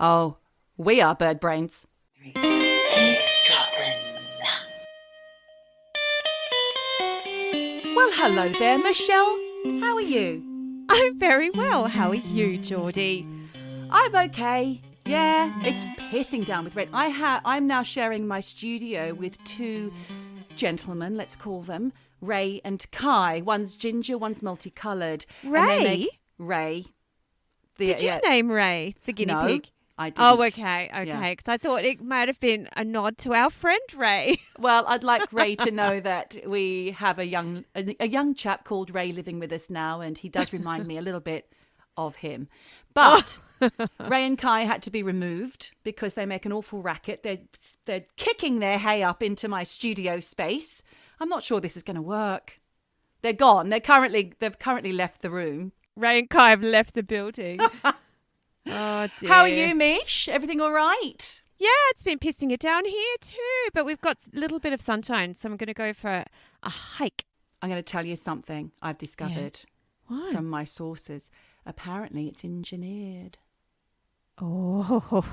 Oh, we are bird brains. Eavesdroppin. Well, hello there, Michelle. How are you? I'm very well. How are you, Geordie? I'm okay. Yeah, it's pissing down with rain. I'm now sharing my studio with two gentlemen, let's call them, Ray and Kai. One's ginger, one's multicoloured. Ray? Ray. Did you name Ray, the guinea pig? I didn't. Oh, okay. Yeah. Because I thought it might have been a nod to our friend Ray. Well, I'd like Ray to know that we have a young chap called Ray living with us now, and he does remind me a little bit of him. But Ray and Kai had to be removed because they make an awful racket. They're kicking their hay up into my studio space. I'm not sure this is going to work. They're gone. They've currently left the room. Ray and Kai have left the building. Oh, dear. How are you, Mish? Everything all right? Yeah, it's been pissing it down here too, but we've got a little bit of sunshine, so I'm going to go for a hike. I'm going to tell you something I've discovered from my sources. Apparently, it's engineered. Oh,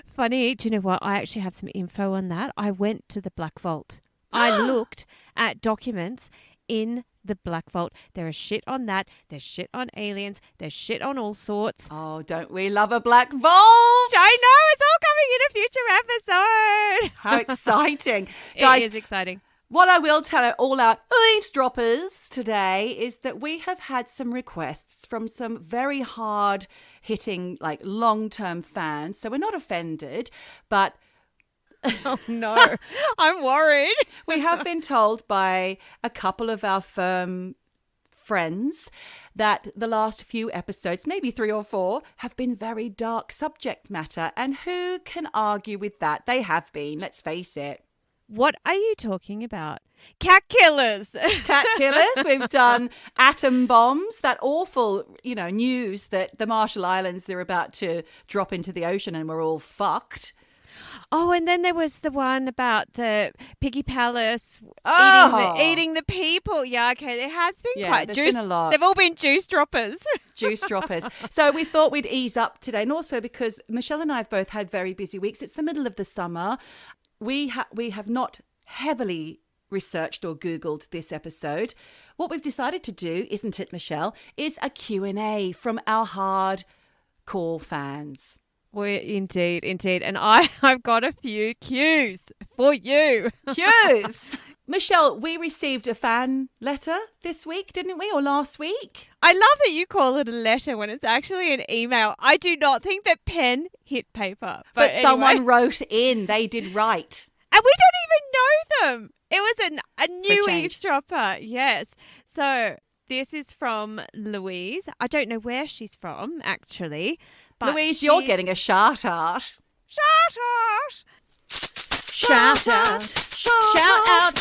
funny. Do you know what? I actually have some info on that. I went to the Black Vault. I looked at documents in the Black Vault. There is shit on that. There's shit on aliens. There's shit on all sorts. Oh, don't we love a Black Vault? I know. It's all coming in a future episode. How exciting. Guys, It is exciting. What I will tell all our eavesdroppers today is that we have had some requests from some very hard-hitting, like long-term fans. So we're not offended, but Oh, no. I'm worried. we have been told by a couple of our firm friends that the last few episodes, maybe 3 or 4, have been very dark subject matter. And who can argue with that? They have been, let's face it. What are you talking about? Cat killers. Cat killers. We've done atom bombs. That awful, news that the Marshall Islands, they're about to drop into the ocean and we're all fucked. Oh, and then there was the one about the piggy palace eating the people. Yeah, okay. There has been there's been a lot. They've all been juice droppers. Juice droppers. So we thought we'd ease up today. And also because Michelle and I have both had very busy weeks. It's the middle of the summer. We have not heavily researched or Googled this episode. What we've decided to do, isn't it, Michelle, is a Q&A from our hardcore fans. Well, indeed. And I've got a few cues for you. Cues! Michelle, we received a fan letter this week, didn't we? Or last week? I love that you call it a letter when it's actually an email. I do not think that pen hit paper. But anyway. Someone wrote in. They did write. And we don't even know them. It was a new eavesdropper. Yes. So this is from Louise. I don't know where she's from, actually. But Louise, you're getting a shout out. Shout out. Shout out. Shout out.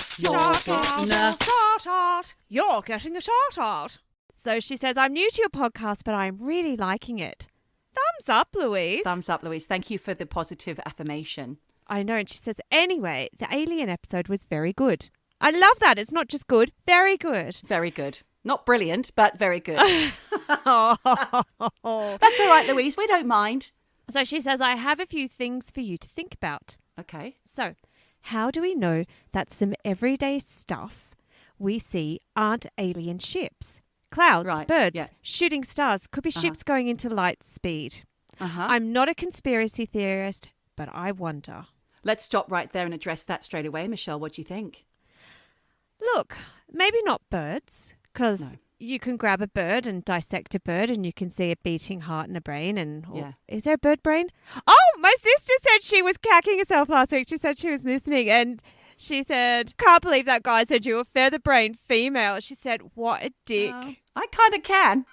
You're getting a shout out. So she says, I'm new to your podcast, but I'm really liking it. Thumbs up, Louise. Thumbs up, Louise. Thank you for the positive affirmation. I know. And she says, anyway, the alien episode was very good. I love that. It's not just good, very good. Very good. Not brilliant, but very good. Oh. That's all right, Louise. We don't mind. So she says, I have a few things for you to think about. Okay. So how do we know that some everyday stuff we see aren't alien ships? Clouds, birds, shooting stars, could be ships going into light speed. I'm not a conspiracy theorist, but I wonder. Let's stop right there and address that straight away. Michelle, what do you think? Look, maybe not birds, because you can grab a bird and dissect a bird and you can see a beating heart and a brain. Is there a bird brain? Oh, my sister said she was cacking herself last week. She said she was listening and she said, can't believe that guy said you were feather-brained female. She said, what a dick. I kind of can.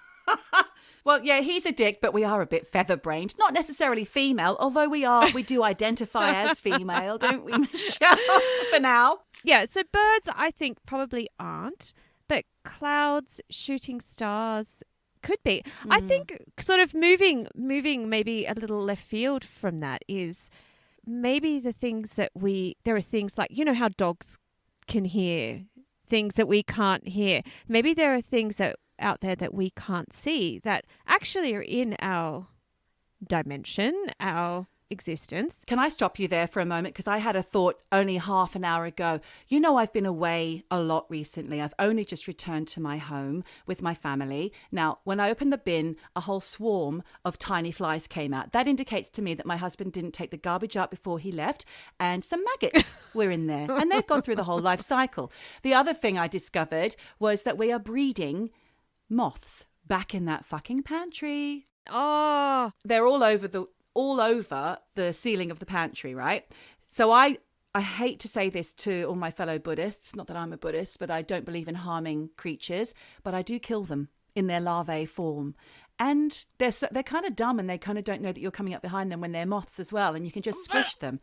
Well, yeah, he's a dick, but we are a bit feather-brained. Not necessarily female, although we do identify as female, don't we, Michelle? For now. Yeah, so birds, I think, probably aren't. But clouds, shooting stars could be. I think sort of moving maybe a little left field from that is maybe the things that there are things like, how dogs can hear things that we can't hear. Maybe there are things out there that we can't see that actually are in our dimension, our existence. Can I stop you there for a moment? Because I had a thought only half an hour ago. You know, I've been away a lot recently. I've only just returned to my home with my family. Now, when I opened the bin, a whole swarm of tiny flies came out. That indicates to me that my husband didn't take the garbage out before he left, and some maggots were in there. And they've gone through the whole life cycle. The other thing I discovered was that we are breeding moths back in that fucking pantry. Oh, They're all over the ceiling of the pantry, right? So I hate to say this to all my fellow Buddhists, not that I'm a Buddhist, but I don't believe in harming creatures, but I do kill them in their larvae form. And they're kind of dumb, and they kind of don't know that you're coming up behind them when they're moths as well, and you can just squish them.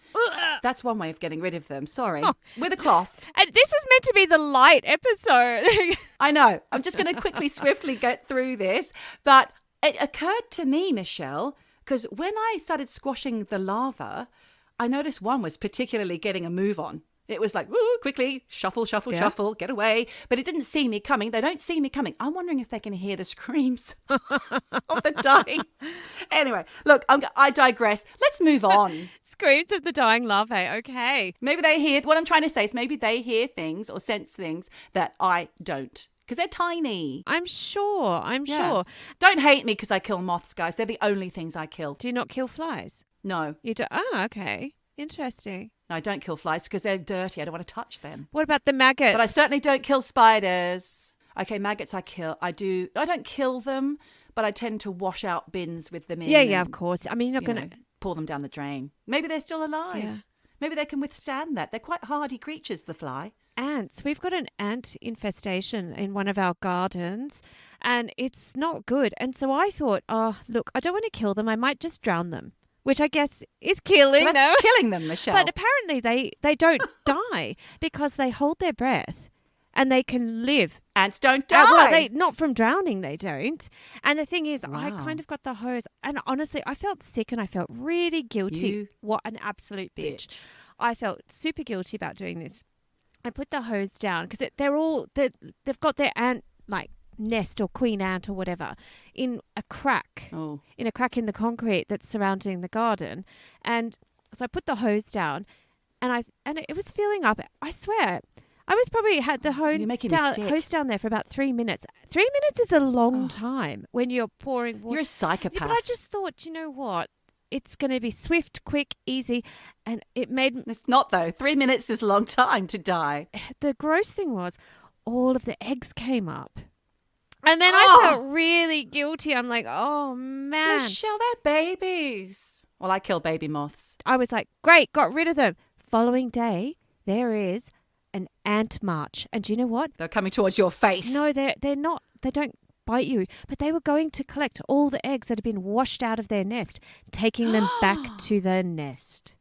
That's one way of getting rid of them. Sorry. With a cloth. and this is meant to be the light episode. I know. I'm just going to quickly, swiftly get through this. But it occurred to me, Michelle, because when I started squashing the larva, I noticed one was particularly getting a move on. It was like, woo, quickly, shuffle, shuffle, get away. But it didn't see me coming. They don't see me coming. I'm wondering if they can hear the screams of the dying. Anyway, look, I digress. Let's move on. Screams of the dying larvae. Okay. Maybe they hear, what I'm trying to say is maybe they hear things or sense things that I don't. Because they're tiny. I'm sure. Don't hate me because I kill moths, guys. They're the only things I kill. Do you not kill flies? No. You do? Oh, okay. Interesting. No, I don't kill flies because they're dirty. I don't want to touch them. What about the maggots? But I certainly don't kill spiders. Okay, maggots I kill. I don't kill them, but I tend to wash out bins with them in. Yeah, of course. I mean, you're not going to pour them down the drain. Maybe they're still alive. Yeah. Maybe they can withstand that. They're quite hardy creatures, the fly. Ants. We've got an ant infestation in one of our gardens, and it's not good. And so I thought, oh, look, I don't want to kill them. I might just drown them, which I guess is killing them. That's killing them, Michelle. But apparently they don't die because they hold their breath and they can live. Ants don't die. Well, not from drowning, they don't. And the thing is, Wow. I kind of got the hose, and honestly, I felt sick and I felt really guilty. What an absolute bitch. I felt super guilty about doing this. I put the hose down because they've got their ant like nest or queen ant or whatever in a crack, in the concrete that's surrounding the garden. And so I put the hose down, and it was filling up. I swear, I was probably had the hose down there for about 3 minutes. 3 minutes is a long time when you're pouring water. You're a psychopath. Yeah, but I just thought, you know what? It's going to be swift, quick, easy. And it made... It's not, though. 3 minutes is a long time to die. The gross thing was all of the eggs came up. And then I felt really guilty. I'm like, oh, man. Michelle, they're babies. Well, I kill baby moths. I was like, great, got rid of them. Following day, there is an ant march. And do you know what? They're coming towards your face. No, they're not. They don't bite you, but they were going to collect all the eggs that had been washed out of their nest, taking them back to the nest.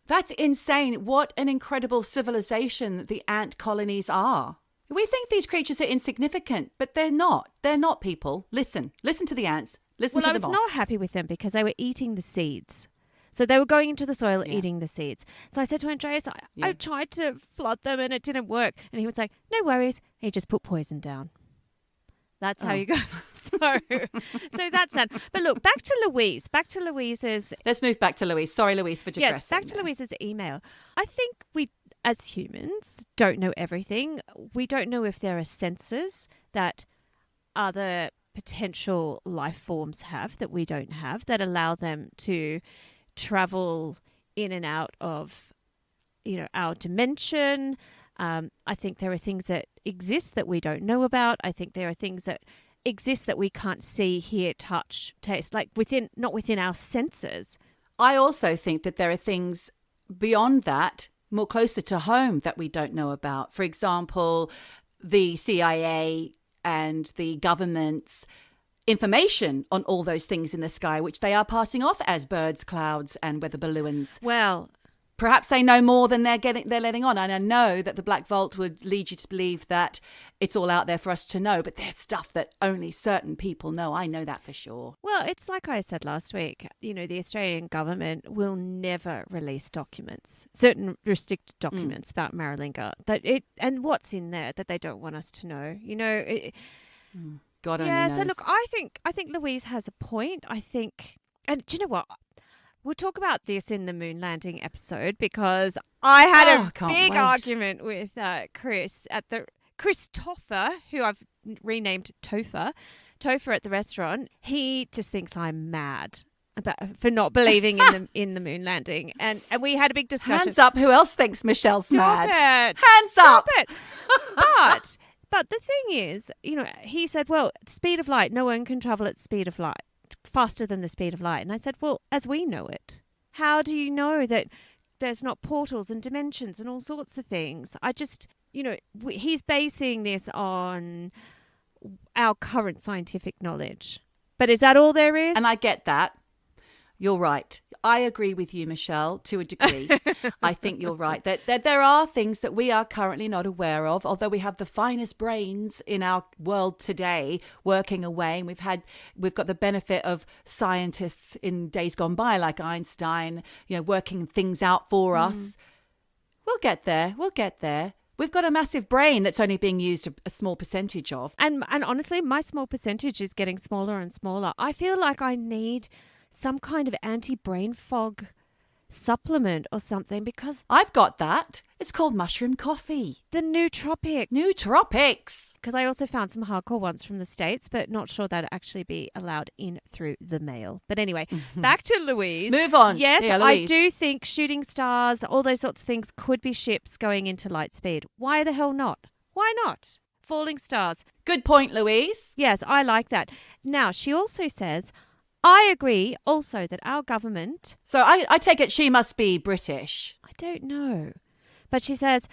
That's insane. What an incredible civilization the ant colonies are. We think these creatures are insignificant, but they're not. They're not, people. Listen to the ants. Listen to the moths. Well, I was not happy with them because they were eating the seeds. So they were going into the soil, eating the seeds. So I said to Andreas, I tried to flood them and it didn't work. And he was like, no worries. He just put poison down. That's how you go. So that's that. But look, back to Louise. Back to Louise's... Let's move back to Louise. Sorry, Louise, for digressing. Yes, back to Louise's email. I think we, as humans, don't know everything. We don't know if there are sensors that other potential life forms have that we don't have that allow them to travel in and out of, our dimension. I think there are things that exist that we don't know about. I think there are things that exist that we can't see, hear, touch, taste, like not within our senses. I also think that there are things beyond that, more closer to home, that we don't know about. For example, the CIA and the government's information on all those things in the sky, which they are passing off as birds, clouds, and weather balloons. Well, perhaps they know more than they're letting on. And I know that the Black Vault would lead you to believe that it's all out there for us to know, but there's stuff that only certain people know. I know that for sure. Well, it's like I said last week, the Australian government will never release documents, certain restricted documents about Maralinga, and what's in there that they don't want us to know. God only knows. So look, I think Louise has a point. I think And do you know what? We'll talk about this in the moon landing episode because I had a big argument with Chris at the Christopher, who I've renamed Topher at the restaurant. He just thinks I'm mad for not believing in the moon landing, and we had a big discussion. Hands up! Who else thinks Michelle's mad? It. Hands Stop up! It. But the thing is, he said, well, speed of light. No one can travel at speed of light faster than the speed of light. And I said, well, as we know it, how do you know that there's not portals and dimensions and all sorts of things? I just, he's basing this on our current scientific knowledge. But is that all there is? And I get that. You're right. I agree with you, Michelle, to a degree. I think you're right. That there are things that we are currently not aware of, although we have the finest brains in our world today working away. And we've got the benefit of scientists in days gone by, like Einstein, working things out for us. We'll get there. We've got a massive brain that's only being used a small percentage of. And honestly, my small percentage is getting smaller and smaller. I feel like I need some kind of anti-brain fog supplement or something because I've got that. It's called mushroom coffee. The nootropic. Nootropics. Because I also found some hardcore ones from the States, but not sure that'd actually be allowed in through the mail. But anyway, back to Louise. Move on. Yes, yeah, I do think shooting stars, all those sorts of things could be ships going into lightspeed. Why the hell not? Why not? Falling stars. Good point, Louise. Yes, I like that. Now, she also says, I agree also that our government... So I take it she must be British. I don't know. But she says,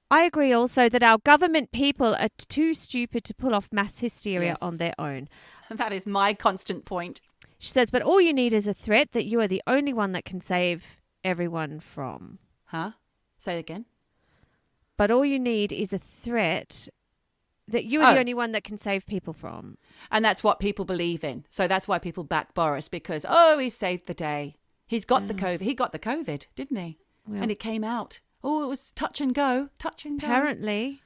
I agree also that our government people are too stupid to pull off mass hysteria on their own. That is my constant point. She says, but all you need is a threat that you are the only one that can save everyone from. Huh? Say it again. But all you need is a threat that you are the only one that can save people from. And that's what people believe in. So that's why people back Boris because, he saved the day. He's got the COVID. He got the COVID, didn't he? Well, and it came out. Oh, it was touch and go. Apparently.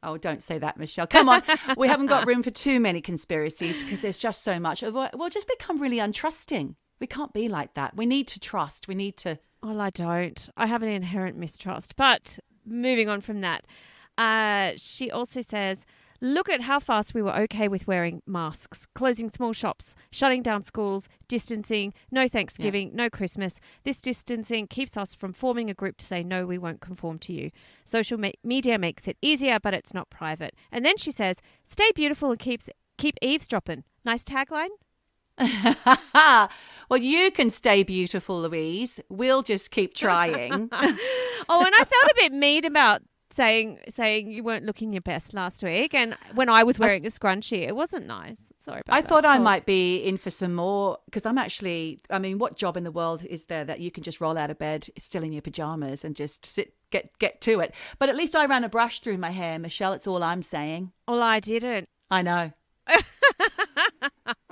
Oh, don't say that, Michelle. Come on. We haven't got room for too many conspiracies because there's just so much. We'll just become really untrusting. We can't be like that. We need to trust. We need to... Well, I don't. I have an inherent mistrust. But moving on from that, she also says, look at how fast we were okay with wearing masks, closing small shops, shutting down schools, distancing, no Thanksgiving, no Christmas. This distancing keeps us from forming a group to say, no, we won't conform to you. Social media makes it easier, but it's not private. And then she says, stay beautiful and keep eavesdropping. Nice tagline. Well, you can stay beautiful, Louise. We'll just keep trying. And I felt a bit mean about saying you weren't looking your best last week, and when I was wearing a scrunchie, it wasn't nice. Sorry about that. I thought I might be in for some more because what job in the world is there that you can just roll out of bed still in your pajamas and just sit, get to it? But at least I ran a brush through my hair, Michelle. It's all I'm saying. Well, I didn't. I know.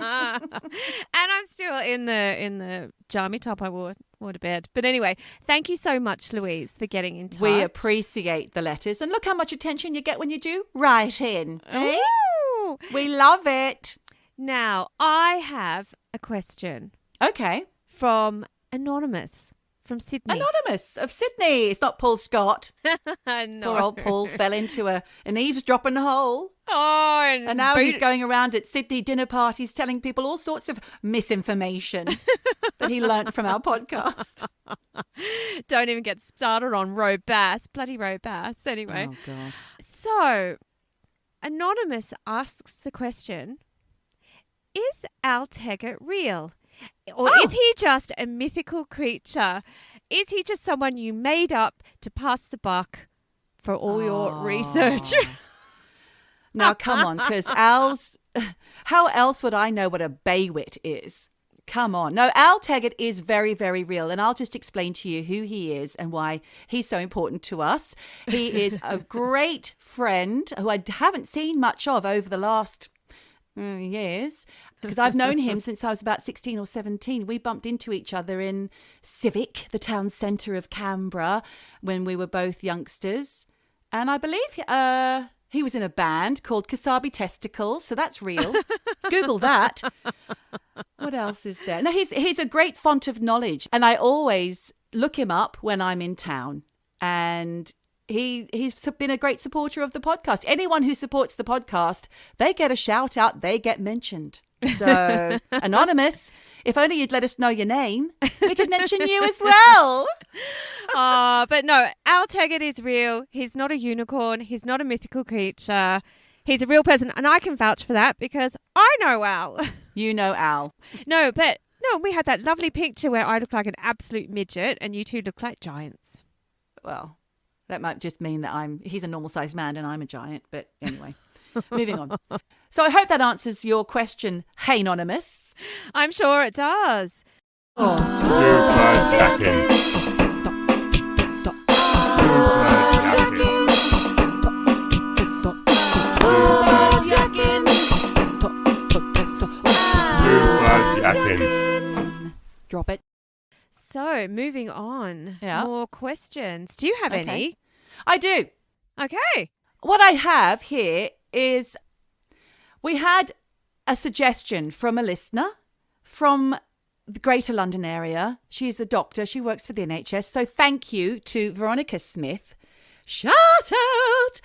And I'm still in the jammy top I wore to bed. But anyway, thank you so much, Louise, for getting in touch. We appreciate the letters. And look how much attention you get when you do write in. Eh? We love it. Now, I have a question. Okay. From Anonymous from Sydney. Anonymous of Sydney. It's not Paul Scott. No. Poor old Paul fell into an eavesdropping hole. Oh, and now he's going around at Sydney dinner parties telling people all sorts of misinformation that he learnt from our podcast. Don't even get started on Roe Bass. Bloody Roe Bass. Anyway. Oh, God. So, Anonymous asks the question, is Al Teggart real? Or is he just a mythical creature? Is he just someone you made up to pass the buck for all your research? Now, come on, because how else would I know what a baywit is? Come on. No, Al Teggart is very, very real. And I'll just explain to you who he is and why he's so important to us. He is a great friend who I haven't seen much of over the last years, because I've known him since I was about 16 or 17. We bumped into each other in Civic, the town centre of Canberra, when we were both youngsters. And I believe He was in a band called Kasabi Testicles, so that's real. Google that. What else is there? No, he's a great font of knowledge, and I always look him up when I'm in town. And he's been a great supporter of the podcast. Anyone who supports the podcast, they get a shout out, they get mentioned. So, anonymous, if only you'd let us know your name, we could mention you as well. But no, Al Teggart is real. He's not a unicorn. He's not a mythical creature. He's a real person. And I can vouch for that because I know Al. You know Al. No, we had that lovely picture where I look like an absolute midget and you two look like giants. Well, that might just mean that he's a normal sized man and I'm a giant. But anyway, moving on. So I hope that answers your question, hey anonymous. I'm sure it does. Drop it. So, moving on. Yeah. More questions. Do you have any? I do. Okay. What I have here is we had a suggestion from a listener from the Greater London area. She's a doctor. She works for the NHS. So thank you to Veronica Smith. Shout out!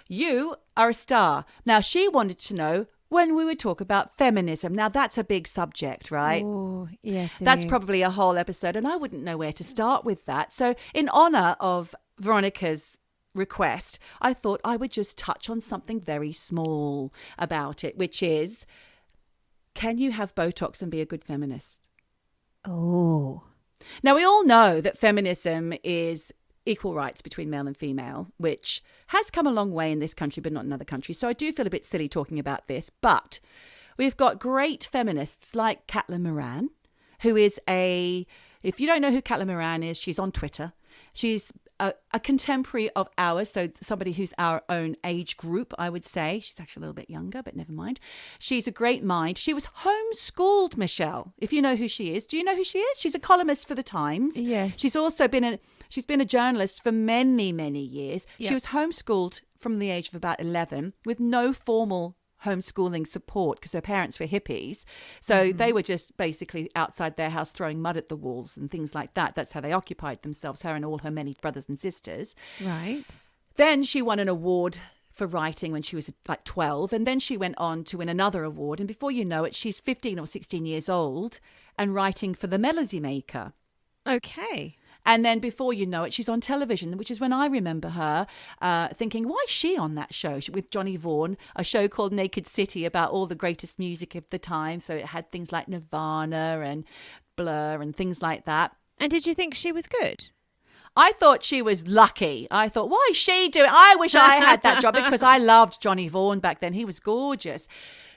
You are a star. Now, she wanted to know when we would talk about feminism. Now, that's a big subject, right? Oh, yes, That's probably a whole episode, and I wouldn't know where to start with that. So in honour of Veronica's request, I thought I would just touch on something very small about it, which is, can you have Botox and be a good feminist? Oh. Now, we all know that feminism is equal rights between male and female, which has come a long way in this country, but not in other countries. So I do feel a bit silly talking about this. But we've got great feminists like Caitlin Moran, who is if you don't know who Caitlin Moran is, she's on Twitter. She's a contemporary of ours, so somebody who's our own age group, I would say. She's actually a little bit younger, but never mind. She's a great mind. She was homeschooled, Michelle, if you know who she is. Do you know who she is? She's a columnist for The Times. Yes. She's also been a journalist for many, many years. Yep. She was homeschooled from the age of about 11 with no formal homeschooling support because her parents were hippies. So they were just basically outside their house throwing mud at the walls and things like that. That's how they occupied themselves, her and all her many brothers and sisters. Right. Then she won an award for writing when she was like 12. And then she went on to win another award. And before you know it, she's 15 or 16 years old and writing for The Melody Maker. Okay. And then before you know it, she's on television, which is when I remember her thinking, why is she on that show with Johnny Vaughan, a show called Naked City about all the greatest music of the time. So it had things like Nirvana and Blur and things like that. And did you think she was good? I thought she was lucky. I thought, why is she doing? I wish I had that job because I loved Johnny Vaughan back then. He was gorgeous.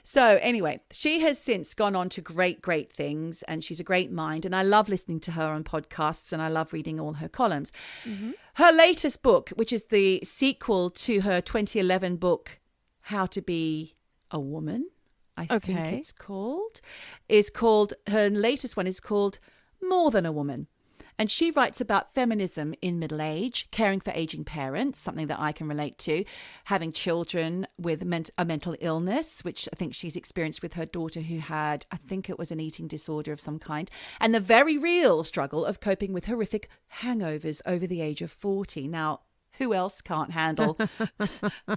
So anyway, she has since gone on to great, great things, and she's a great mind. And I love listening to her on podcasts, and I love reading all her columns. Mm-hmm. Her latest book, which is the sequel to her 2011 book, How to Be a Woman, I think it's called, her latest one is called More Than a Woman. And she writes about feminism in middle age, caring for aging parents, something that I can relate to, having children with a mental illness, which I think she's experienced with her daughter who had, I think it was an eating disorder of some kind, and the very real struggle of coping with horrific hangovers over the age of 40. Now, who else can't handle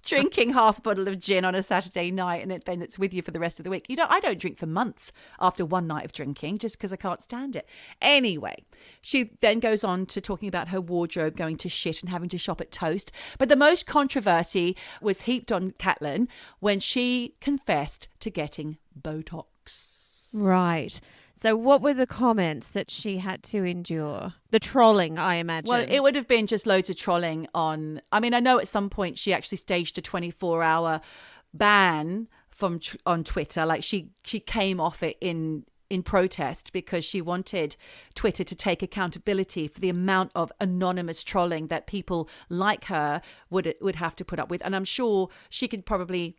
drinking half a bottle of gin on a Saturday night and then it's with you for the rest of the week? I don't drink for months after one night of drinking just because I can't stand it. Anyway, she then goes on to talking about her wardrobe going to shit and having to shop at Toast. But the most controversy was heaped on Caitlin when she confessed to getting Botox. Right. So what were the comments that she had to endure? The trolling, I imagine. Well, it would have been just loads of trolling on... I mean, I know at some point she actually staged a 24-hour ban on Twitter. Like she came off it in protest because she wanted Twitter to take accountability for the amount of anonymous trolling that people like her would have to put up with. And I'm sure she could probably...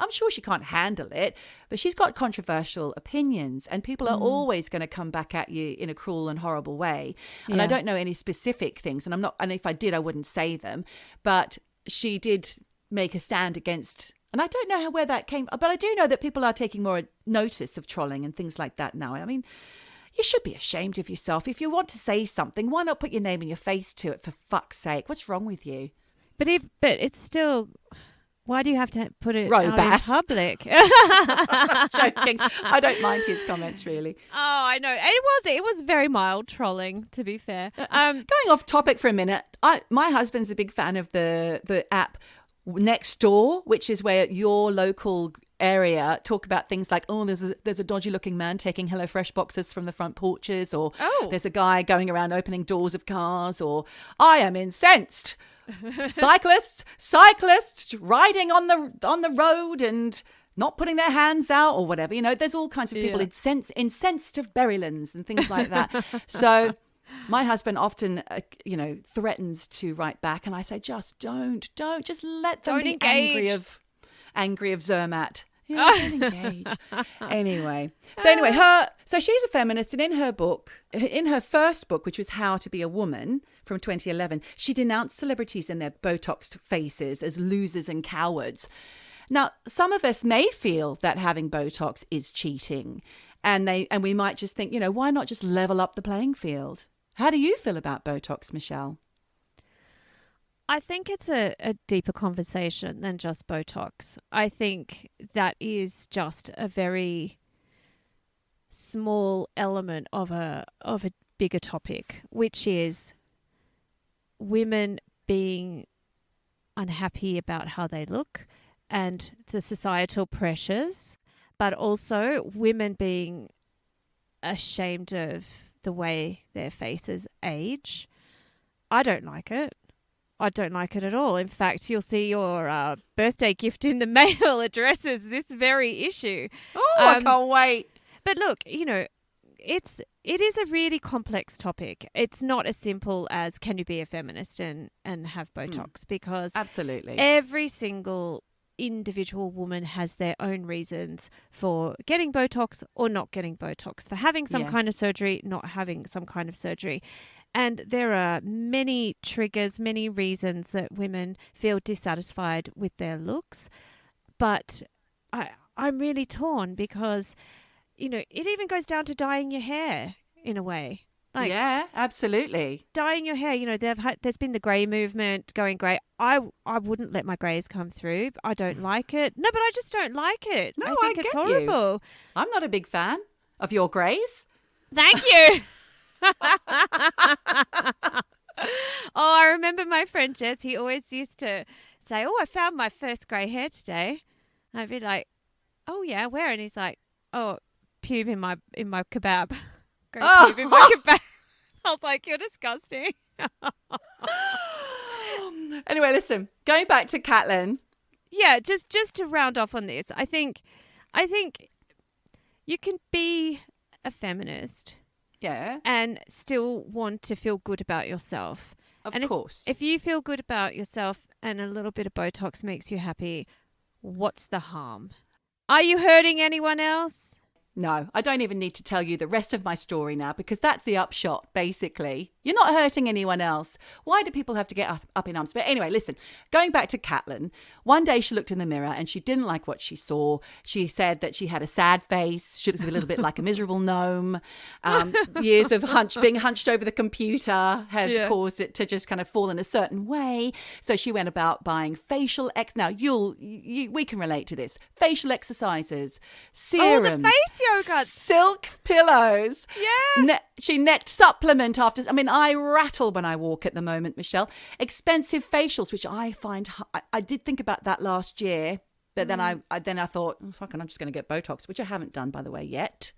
I'm sure she can't handle it, but she's got controversial opinions and people are always going to come back at you in a cruel and horrible way. And I don't know any specific things and if I did, I wouldn't say them, but she did make a stand against. And I don't know where that came, but I do know that people are taking more notice of trolling and things like that now. I mean, you should be ashamed of yourself. If you want to say something, why not put your name and your face to it, for fuck's sake? What's wrong with you? But it's still... Why do you have to put it Robust. out in public? Joking. I don't mind his comments, really. Oh, I know. It was very mild trolling, to be fair. Going off topic for a minute, my husband's a big fan of the app Next Door, which is where your local area talk about things like, oh, there's a dodgy looking man taking HelloFresh boxes from the front porches, or there's a guy going around opening doors of cars, or I am incensed. Cyclists riding on the road and not putting their hands out or whatever. You know, there's all kinds of people incensed of Berrylands and things like that. So my husband often, threatens to write back, and I say, just don't, just let them be angry of Zermatt. Yeah, don't engage. Anyway, so she's a feminist, and in her first book, which was How to Be a Woman from 2011, she denounced celebrities and their Botoxed faces as losers and cowards. Now, some of us may feel that having Botox is cheating, and we might just think, why not just level up the playing field? How do you feel about Botox, Michelle? I think it's a deeper conversation than just Botox. I think that is just a very small element of a bigger topic, which is women being unhappy about how they look and the societal pressures, but also women being ashamed of the way their faces age. I don't like it. I don't like it at all. In fact, you'll see your birthday gift in the mail addresses this very issue. Oh, I can't wait. But look, it is a really complex topic. It's not as simple as can you be a feminist and have Botox, because absolutely every single individual woman has their own reasons for getting Botox or not getting Botox, for having some kind of surgery, not having some kind of surgery. And there are many triggers, many reasons that women feel dissatisfied with their looks. But I'm really torn because, it even goes down to dyeing your hair in a way. Like, yeah, absolutely. Dyeing your hair, there's been the grey movement going grey. I wouldn't let my greys come through. I don't like it. No, but I just don't like it. No, I think it's horrible. You. I'm not a big fan of your greys. Thank you. I remember my friend Jess, he always used to say, I found my first grey hair today. And I'd be like, oh yeah, where? And he's like, pube in my kebab. Pube in my kebab. I was like, you're disgusting. Anyway, listen, going back to Caitlin. Yeah, just to round off on this, I think you can be a feminist. Yeah. And still want to feel good about yourself. Of course. If you feel good about yourself and a little bit of Botox makes you happy, what's the harm? Are you hurting anyone else? No, I don't even need to tell you the rest of my story now, because that's the upshot, basically. You're not hurting anyone else. Why do people have to get up in arms? But anyway, listen, going back to Caitlin, one day she looked in the mirror and she didn't like what she saw. She said that she had a sad face. She looked a little bit like a miserable gnome. Years of being hunched over the computer has caused it to just kind of fall in a certain way. So she went about buying facial Now, we can relate to this. Facial exercises, serums. Oh, the face yoga. Silk pillows. Yeah. She necked supplement after. I mean, I rattle when I walk at the moment, Michelle. Expensive facials, which I find. I did think about that last year, but then I thought, fucking, I'm just going to get Botox, which I haven't done, by the way, yet.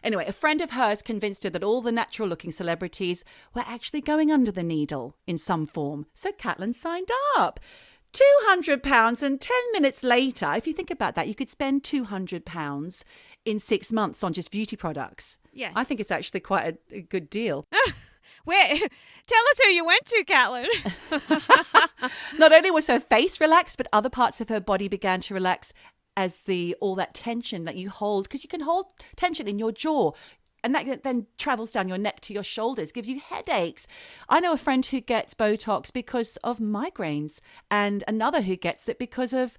Anyway, a friend of hers convinced her that all the natural-looking celebrities were actually going under the needle in some form. So Caitlin signed up. £200, and 10 minutes later, if you think about that, you could spend £200 in 6 months on just beauty products. Yes. I think it's actually quite a good deal. Tell us who you went to, Caitlin. Not only was her face relaxed, but other parts of her body began to relax as all that tension that you hold, because you can hold tension in your jaw. and that then travels down your neck to your shoulders, gives you headaches. I know a friend who gets Botox because of migraines, and another who gets it because of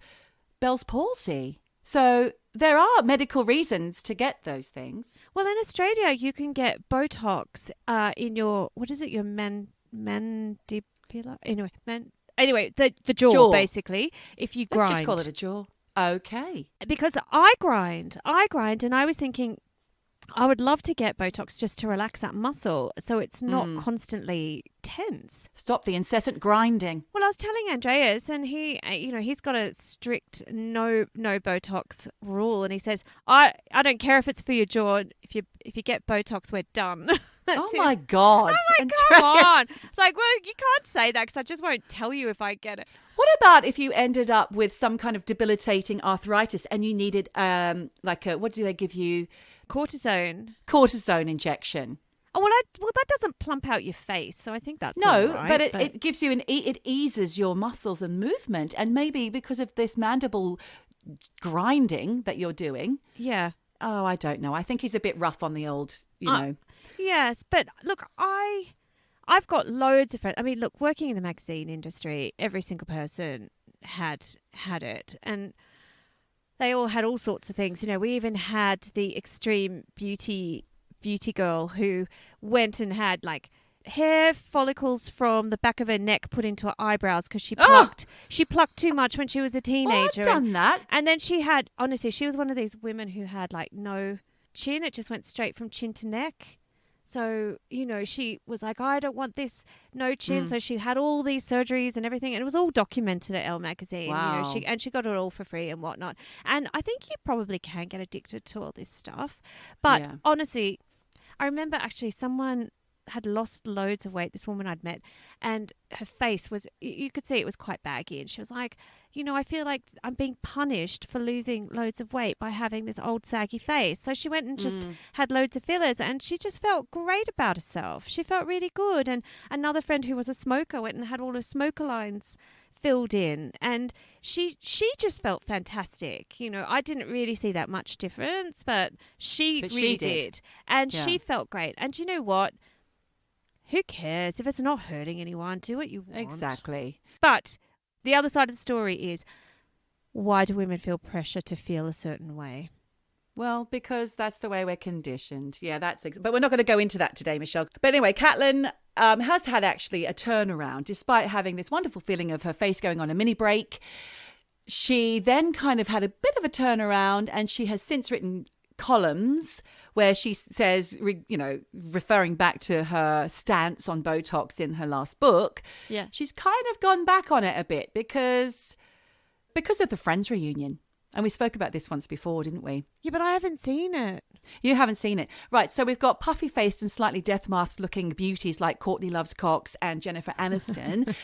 Bell's palsy. So there are medical reasons to get those things. Well, in Australia, you can get Botox in your, what is it, your mandibular? Anyway, the jaw, basically, if you grind. Let's just call it a jaw. Okay. Because I grind, and I was thinking, I would love to get Botox just to relax that muscle so it's not constantly tense. Stop the incessant grinding. Well, I was telling Andreas, and he, he's got a strict no Botox rule, and he says, I don't care if it's for your jaw. If you get Botox, we're done. Oh my God. I'm like, come on. It's like, well, you can't say that because I just won't tell you if I get it. What about if you ended up with some kind of debilitating arthritis and you needed what do they give you? Cortisone injection. Oh, well, that doesn't plump out your face, so I think that's no, all right, but it gives you it eases your muscles and movement, and maybe because of this mandible grinding that you're doing. Yeah. Oh, I don't know. I think he's a bit rough on the old, know. Yes, but look, I've got loads of friends. I mean, look, working in the magazine industry, every single person had it, and they all had all sorts of things. We even had the extreme beauty girl who went and had like hair follicles from the back of her neck put into her eyebrows because she plucked too much when she was a teenager. I've done that. And then she was one of these women who had like no chin. It just went straight from chin to neck. So, she was like, I don't want this, no chin. So she had all these surgeries and everything. And it was all documented at Elle magazine. Wow. She got it all for free and whatnot. And I think you probably can get addicted to all this stuff. But honestly, I remember actually someone had lost loads of weight, this woman I'd met, and her face was, you could see it was quite baggy. And she was like, I feel like I'm being punished for losing loads of weight by having this old saggy face. So she went and just had loads of fillers, and she just felt great about herself. She felt really good. And another friend who was a smoker went and had all her smoker lines filled in, and she just felt fantastic. I didn't really see that much difference, but she really did. And she felt great. And you know what? Who cares? If it's not hurting anyone, do what you want. Exactly. But the other side of the story is, why do women feel pressure to feel a certain way? Well, because that's the way we're conditioned. Yeah, but we're not going to go into that today, Michelle. But anyway, Caitlin has had actually a turnaround, despite having this wonderful feeling of her face going on a mini break. She then kind of had a bit of a turnaround, and she has since written columns where she says, referring back to her stance on Botox in her last book, she's kind of gone back on it a bit because of the Friends reunion. And we spoke about this once before, didn't we? Yeah, but I haven't seen it. You haven't seen it. Right, so we've got puffy-faced and slightly death-masked looking beauties like Courtney Loves Cox and Jennifer Aniston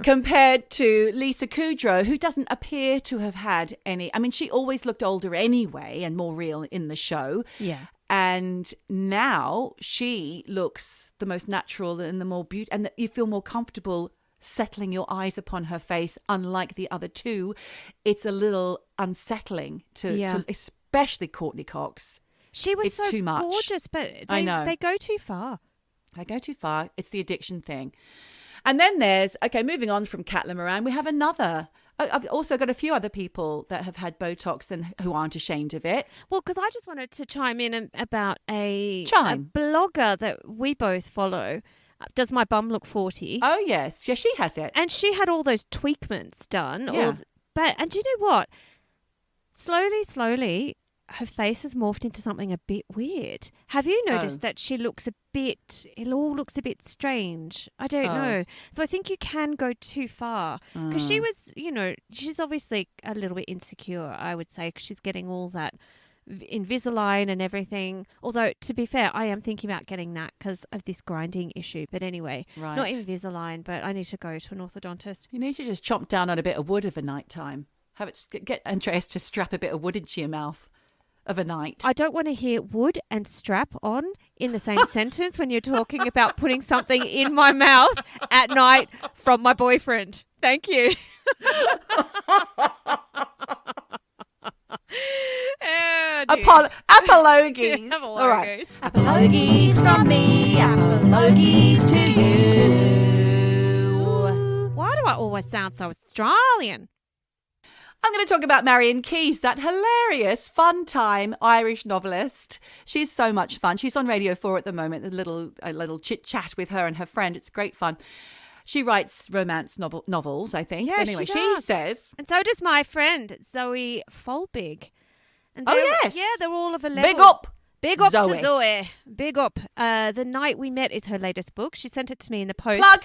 compared to Lisa Kudrow, who doesn't appear to have had any... I mean, she always looked older anyway and more real in the show. Yeah. And now she looks the most natural and the more beautiful, and you feel more comfortable settling your eyes upon her face. Unlike the other two, it's a little unsettling to especially Courtney Cox. She was so too much. Gorgeous, but I know they go too far. They go too far. It's the addiction thing. And then there's, moving on from Caitlin Moran, we have another. I've also got a few other people that have had Botox and who aren't ashamed of it. Well, because I just wanted to chime in about a blogger that we both follow. Does my bum look 40? Oh, yes. Yeah, she has it. And she had all those tweakments done. Yeah. And you know what? Slowly, her face has morphed into something a bit weird. Have you noticed that it all looks a bit strange? I don't know. So I think you can go too far. Because she was, she's obviously a little bit insecure, I would say, because she's getting all that Invisalign and everything. Although, to be fair, I am thinking about getting that because of this grinding issue. But anyway, not Invisalign, but I need to go to an orthodontist. You need to just chomp down on a bit of wood of a night time. Get Andreas to strap a bit of wood into your mouth of a night. I don't want to hear wood and strap on in the same sentence when you're talking about putting something in my mouth at night from my boyfriend. Thank you. Oh, dear. Apologies. All right. Apologies from me. Apologies to you. Why do I always sound so Australian? I'm going to talk about Marion Keyes, that hilarious, fun-time Irish novelist. She's so much fun. She's on Radio 4 at the moment, a little chit-chat with her and her friend. It's great fun. She writes romance novels, I think. Yeah, anyway, she says... And so does my friend, Zoe Folbig. And yes. Yeah, they're all of a level. Big up! Big up Zoe. to Zoe. Big up. The Night We Met is her latest book. She sent it to me in the post. Plug!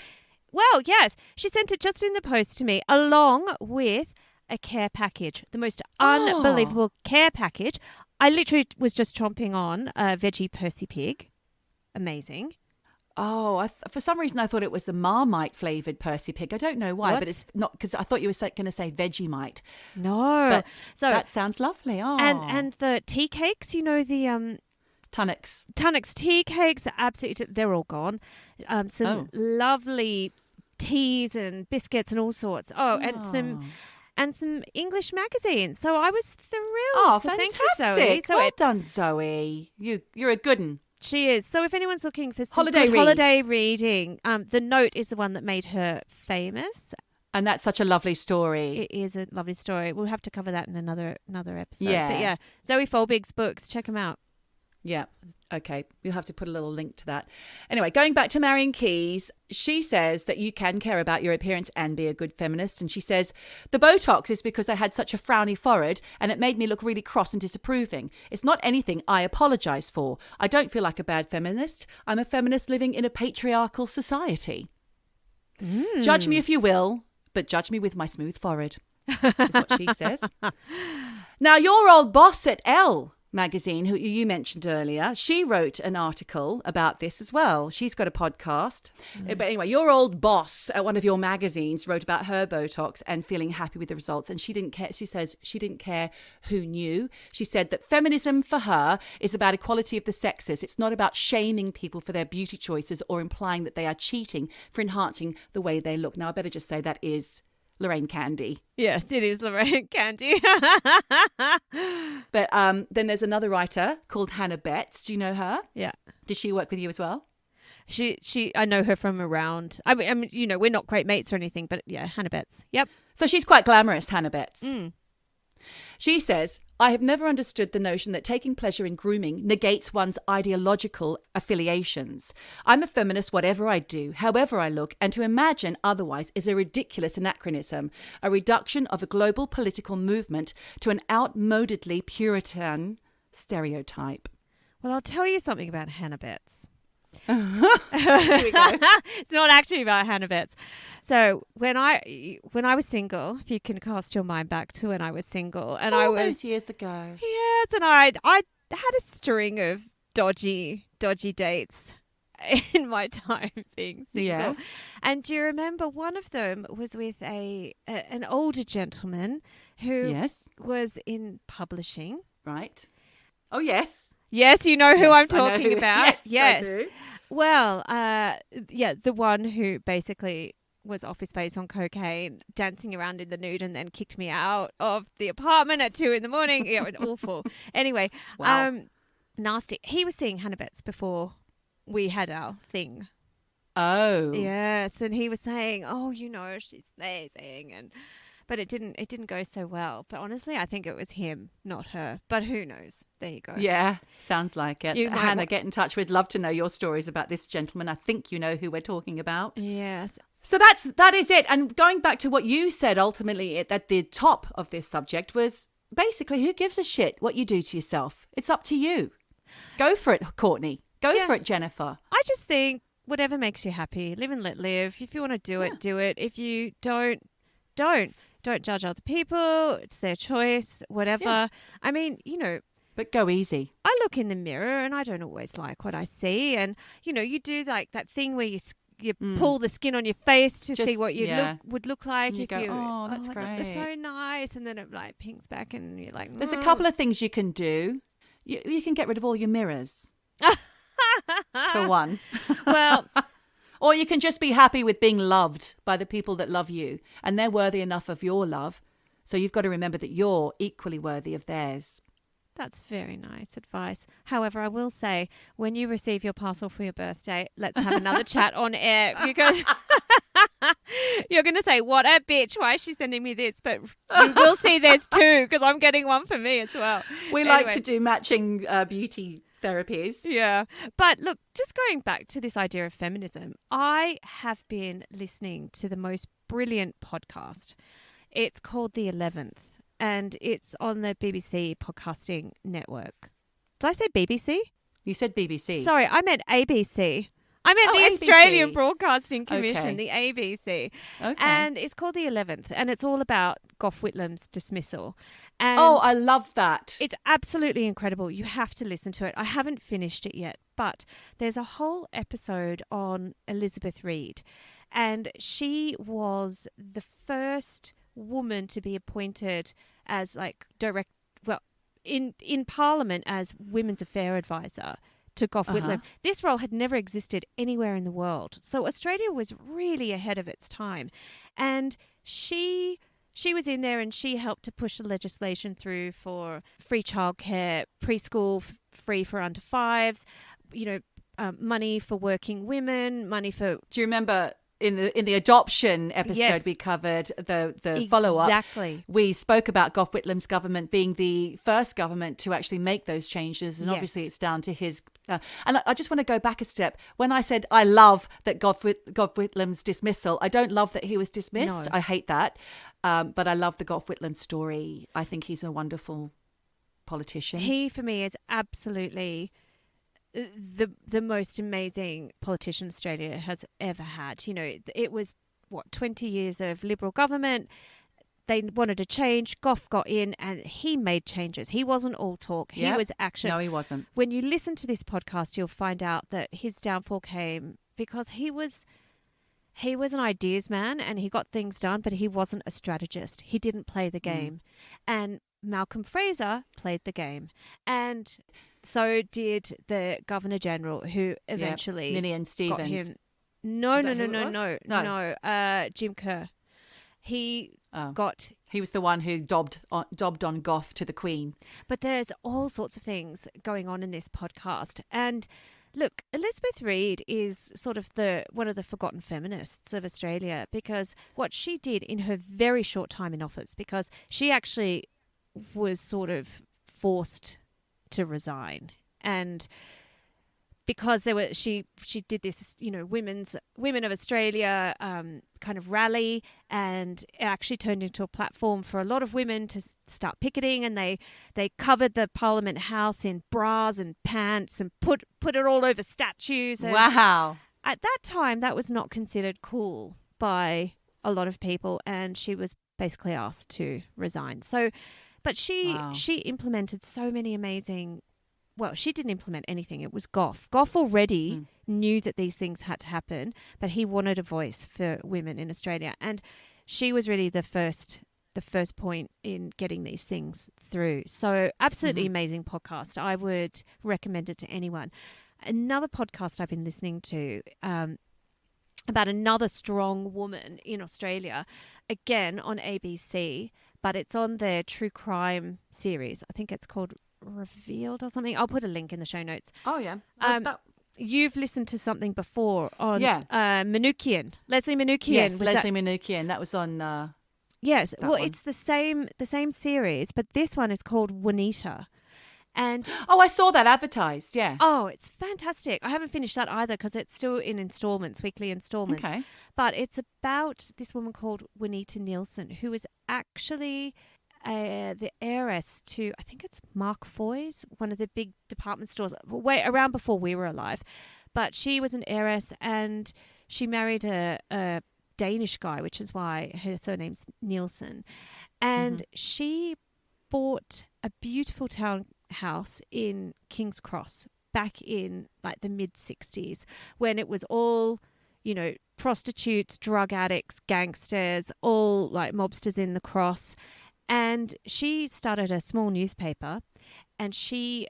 Well, yes. She sent it just in the post to me, along with a care package. The most unbelievable care package. I literally was just chomping on a veggie Percy pig. Amazing. Oh, for some reason I thought it was the Marmite flavoured Percy pig. I don't know why, but it's not, because I thought you were going to say Vegemite. No. But so that sounds lovely. Oh. And the tea cakes, you know, the... Tunnocks tea cakes are absolutely... They're all gone. Some lovely teas and biscuits and all sorts. And some English magazines. So I was thrilled. Oh, so fantastic. Thank you, Zoe. Well done, Zoe. You're a good one. She is. So if anyone's looking for some holiday reading, The Note is the one that made her famous. And that's such a lovely story. It is a lovely story. We'll have to cover that in another episode. Yeah. But yeah, Zoe Folbig's books. Check them out. Yeah. Okay. We'll have to put a little link to that. Anyway, going back to Marion Keyes, she says that you can care about your appearance and be a good feminist. And she says, the Botox is because I had such a frowny forehead and it made me look really cross and disapproving. It's not anything I apologise for. I don't feel like a bad feminist. I'm a feminist living in a patriarchal society. Judge me if you will, but judge me with my smooth forehead, is what she says. Now, your old boss at Elle magazine, who you mentioned earlier, she wrote an article about this as well. She's got a podcast. But anyway, your old boss at one of your magazines wrote about her Botox and feeling happy with the results. And she didn't care. She says she didn't care who knew. She said that feminism for her is about equality of the sexes. It's not about shaming people for their beauty choices or implying that they are cheating for enhancing the way they look. Now, I better just say that is Lorraine Candy. Yes, it is Lorraine Candy. But then there's another writer called Hannah Betts. Do you know her? Yeah. Does she work with you as well? I know her from around. I mean, you know, we're not great mates or anything, but yeah, Hannah Betts. Yep. So she's quite glamorous, Hannah Betts. She says, I have never understood the notion that taking pleasure in grooming negates one's ideological affiliations. I'm a feminist whatever I do, however I look, and to imagine otherwise is a ridiculous anachronism, a reduction of a global political movement to an outmodedly Puritan stereotype. Well, I'll tell you something about Hannah Betts. Here we go. It's not actually about Hannah Betts. So when I was single, if you can cast your mind back to when I was single, and all those years ago. Yes, and I had a string of dodgy dates in my time being single. Yeah. And do you remember one of them was with an older gentleman who was in publishing. Right. Oh, yes. Yes, you know who I'm talking about. Yes, I do. Well, the one who basically was off his face on cocaine, dancing around in the nude, and then kicked me out of the apartment at 2 a.m. Yeah, it was awful. Anyway, nasty. He was seeing Hannah Betts before we had our thing. Oh. Yes, and he was saying, "Oh, you know, she's amazing," but it didn't go so well. But honestly, I think it was him, not her. But who knows? There you go. Yeah, sounds like it. Hannah, get in touch. We'd love to know your stories about this gentleman. I think you know who we're talking about. Yes. So that is it. And going back to what you said, ultimately at the top of this subject was basically, who gives a shit what you do to yourself? It's up to you. Go for it, Courtney. Go for it, Jennifer. I just think whatever makes you happy, live and let live. If you want to do it, do it. If you don't judge other people. It's their choice, whatever. Yeah. I mean, you know. But go easy. I look in the mirror and I don't always like what I see. And, you know, you do like that thing where you pull the skin on your face to see what would look like. And you go, oh, that's great. That's so nice. And then it like pinks back and you're like, There's a couple of things you can do. You can get rid of all your mirrors. For one. Well... Or you can just be happy with being loved by the people that love you, and they're worthy enough of your love. So you've got to remember that you're equally worthy of theirs. That's very nice advice. However, I will say, when you receive your parcel for your birthday, let's have another chat on air, because you're going to say, what a bitch, why is she sending me this? But you will see there's two, because I'm getting one for me as well. We like to do matching beauty therapies. Yeah. But look, just going back to this idea of feminism, I have been listening to the most brilliant podcast. It's called The 11th. And it's on the BBC podcasting network. Did I say BBC? You said BBC. Sorry, I meant ABC. I meant the ABC. Australian Broadcasting Commission, Okay. the ABC. Okay. And it's called The 11th. And it's all about Gough Whitlam's dismissal. And I love that. it's absolutely incredible. You have to listen to it. I haven't finished it yet, but there's a whole episode on Elizabeth Reid. And she was the first woman to be appointed as in Parliament as Women's Affair Advisor to Gough Whitlam. This role had never existed anywhere in the world. So Australia was really ahead of its time. And she was in there and she helped to push the legislation through for free childcare, preschool free for under fives, money for working women, money for... Do you remember in the adoption episode Yes. we covered the follow-up? Exactly. We spoke about Gough Whitlam's government being the first government to actually make those changes. And Yes. obviously it's down to his... and I just want to go back a step. When I said I love that Gough Whitlam's dismissal, I don't love that he was dismissed. No. I hate that. But I love the Gough Whitlam story. I think he's a wonderful politician. He, for me, is absolutely the most amazing politician Australia has ever had. It was, 20 years of Liberal government. They wanted to change. Gough got in and he made changes. He wasn't all talk. He Yep. was action. No, he wasn't. When you listen to this podcast, you'll find out that his downfall came because he was an ideas man and he got things done, but he wasn't a strategist. He didn't play the game. And Malcolm Fraser played the game. And so did the Governor General, who eventually Ninian Stevens. got him. No, Is that who it was? no. Jim Kerr. He got... He was the one who dobbed on Gough to the Queen. But there's all sorts of things going on in this podcast. And look, Elizabeth Reid is sort of one of the forgotten feminists of Australia, because what she did in her very short time in office, because she actually was sort of forced to resign, and because she did this, Women of Australia kind of rally, and it actually turned into a platform for a lot of women to start picketing, and they covered the Parliament House in bras and pants and put it all over statues. And Wow. at that time, that was not considered cool by a lot of people, and she was basically asked to resign. So, but she implemented so many amazing... Well, she didn't implement anything. It was Gough. Gough already knew that these things had to happen, but he wanted a voice for women in Australia. And she was really the first point in getting these things through. So absolutely amazing podcast. I would recommend it to anyone. Another podcast I've been listening to about another strong woman in Australia, again on ABC, but it's on their true crime series. I think it's called Revealed or something. I'll put a link in the show notes. Oh, yeah. You've listened to something before on Yeah. Manukian. Leslie Manukian. Yes, Was Leslie Manukian. That was on... yes. Well, one. it's the same series, but this one is called Juanita. And I saw that advertised, yeah. oh, it's fantastic. I haven't finished that either because it's still in installments, weekly installments. Okay. But it's about this woman called Juanita Nielsen, who is actually the heiress to, I think it's Mark Foy's, one of the big department stores, way around before we were alive. But she was an heiress, and she married a Danish guy, which is why her surname's Nielsen. And she bought a beautiful townhouse in King's Cross back in like the mid-60s, when it was all, prostitutes, drug addicts, gangsters, all like mobsters in the Cross. And she started a small newspaper, and she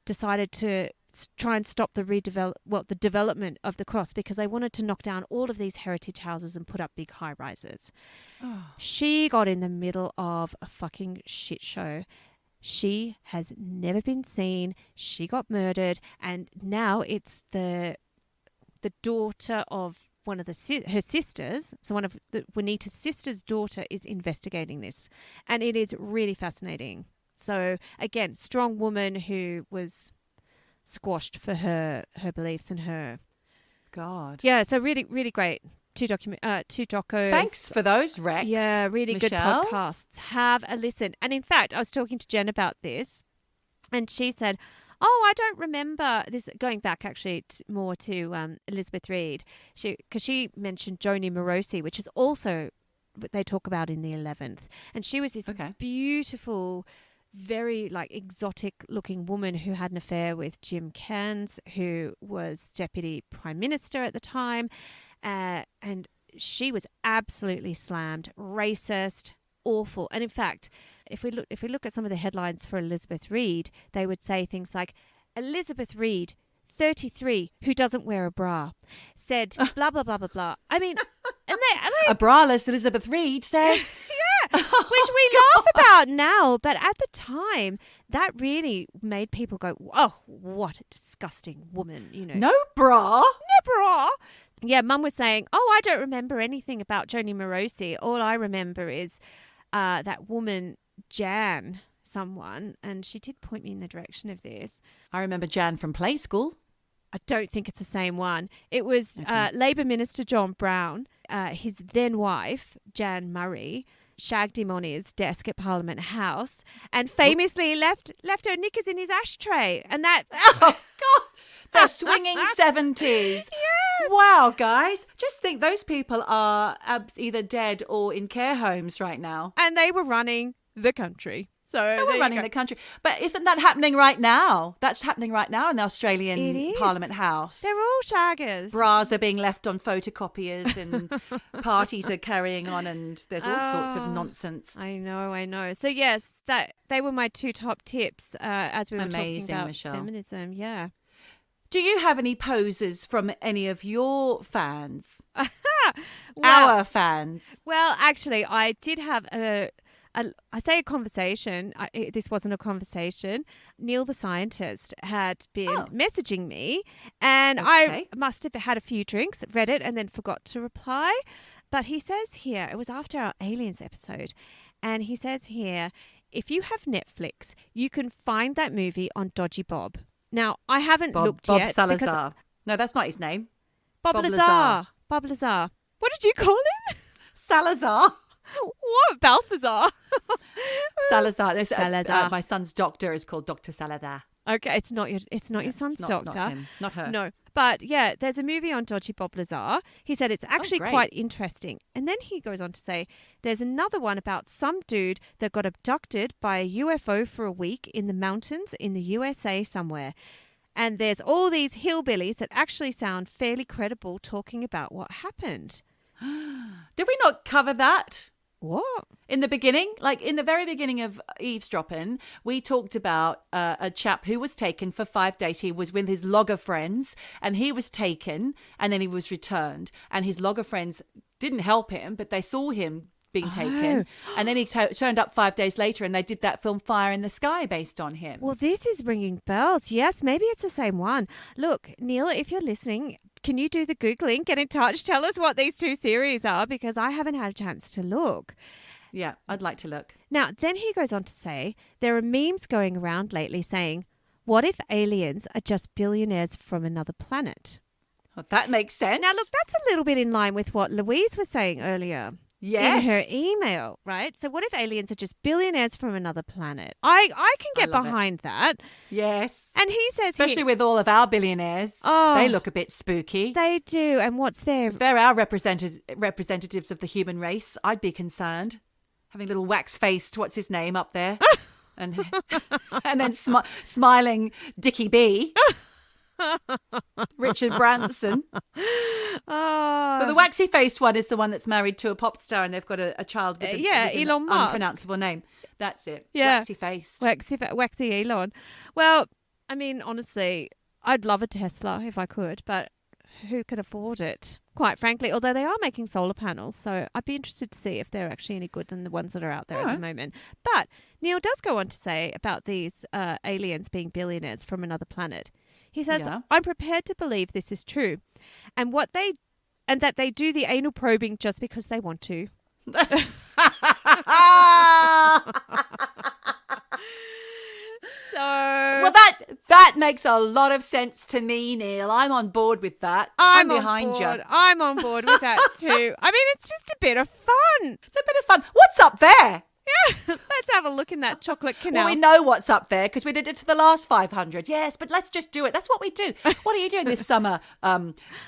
decided to try and stop the development of the Cross, because they wanted to knock down all of these heritage houses and put up big high-rises. Oh. She got in the middle of a fucking shit show. She has never been seen. She got murdered, and now it's the daughter of one of her sisters. So one of Juanita's sister's daughter is investigating this, and it is really fascinating. So again, strong woman who was squashed for her beliefs and her. God. Yeah, so really, really great. Two docos. Thanks for those, Rex. Yeah, really Michelle. good podcasts. Have a listen. And in fact, I was talking to Jen about this, and she said, "Oh, I don't remember this." Going back actually more to Elizabeth Reid, because she mentioned Joni Morosi, which is also what they talk about in the 11th, and she was this beautiful, very like exotic looking woman who had an affair with Jim Cairns, who was deputy prime minister at the time. And she was absolutely slammed, racist, awful. And in fact, if we look at some of the headlines for Elizabeth Reid, they would say things like, Elizabeth Reid, 33, who doesn't wear a bra, said blah, blah, blah, blah, blah. I mean, and they a braless Elizabeth Reid says. Yeah, which we laugh about now. But at the time, that really made people go, oh, what a disgusting woman, you know. No bra? No bra. Yeah, Mum was saying, oh, I don't remember anything about Joni Morosi. All I remember is that woman, Jan, someone, and she did point me in the direction of this. I remember Jan from Play School. I don't think it's the same one. It was Labour Minister John Brown, his then wife, Jan Murray, shagged him on his desk at Parliament House and famously left her knickers in his ashtray. And that... Oh, God. The swinging 70s. Yes. Wow, guys. Just think those people are either dead or in care homes right now. And they were running the country. So they were running the country. But isn't that happening right now? That's happening right now in the Australian Parliament House. They're all shaggers. Bras are being left on photocopiers and parties are carrying on and there's all sorts of nonsense. I know. So yes, they were my two top tips as we were Amazing, talking about Michelle. feminism. Yeah. Do you have any poses from any of your fans? Well, Our fans? Well, actually, I did have a conversation. This wasn't a conversation. Neil the scientist had been messaging me, and I must have had a few drinks, read it, and then forgot to reply. But he says here, it was after our aliens episode, and he says here, if you have Netflix, you can find that movie on Dodgy Bob. Now, I haven't looked Bob yet. Salazar. No, that's not his name. Bob Lazar. Bob Lazar. What did you call him? Salazar. What? Balthazar? Salazar. Salazar. My son's doctor is called Dr. Salazar. Okay, it's not your son's doctor. Not him. Not her. No. But yeah, there's a movie on Dodgy Bob Lazar. He said it's actually quite interesting. And then he goes on to say there's another one about some dude that got abducted by a UFO for a week in the mountains in the USA somewhere. And there's all these hillbillies that actually sound fairly credible talking about what happened. Did we not cover that? What? In the beginning, like in the very beginning of Eavesdroppin, we talked about a chap who was taken for 5 days. He was with his logger friends and he was taken and then he was returned. And his logger friends didn't help him, but they saw him being taken. And then he turned up 5 days later and they did that film Fire in the Sky based on him. Well, this is ringing bells. Yes, maybe it's the same one. Look, Neil, if you're listening, can you do the Googling? Get in touch. Tell us what these two series are because I haven't had a chance to look. Yeah, I'd like to look. Now, then he goes on to say, there are memes going around lately saying, what if aliens are just billionaires from another planet? Well, that makes sense. Now, look, that's a little bit in line with what Louise was saying earlier. Yes. In her email, right? So what if aliens are just billionaires from another planet? I can get behind that. Yes. And he says especially with all of our billionaires, they look a bit spooky. They do. And what's their... If they're our representatives of the human race, I'd be concerned. Having little wax-faced, what's his name, up there. and then smiling Dickie B. Richard Branson. But the waxy-faced one is the one that's married to a pop star and they've got a child with, with Elon an Musk. unpronounceable name. That's it. Yeah. Waxy-faced. Waxy Elon. Well, I mean, honestly, I'd love a Tesla if I could, but who can afford it? quite frankly, although they are making solar panels. So I'd be interested to see if they're actually any good than the ones that are out there at the moment. But Neil does go on to say about these aliens being billionaires from another planet. He says, I'm prepared to believe this is true. And that they do the anal probing just because they want to. Well, that makes a lot of sense to me, Neil. I'm on board with that. I'm behind you. I'm on board with that too. I mean, it's just a bit of fun. It's a bit of fun. What's up there? Yeah, let's have a look in that chocolate canal. Well, we know what's up there because we did it to the last 500. Yes, but let's just do it. That's what we do. What are you doing this summer,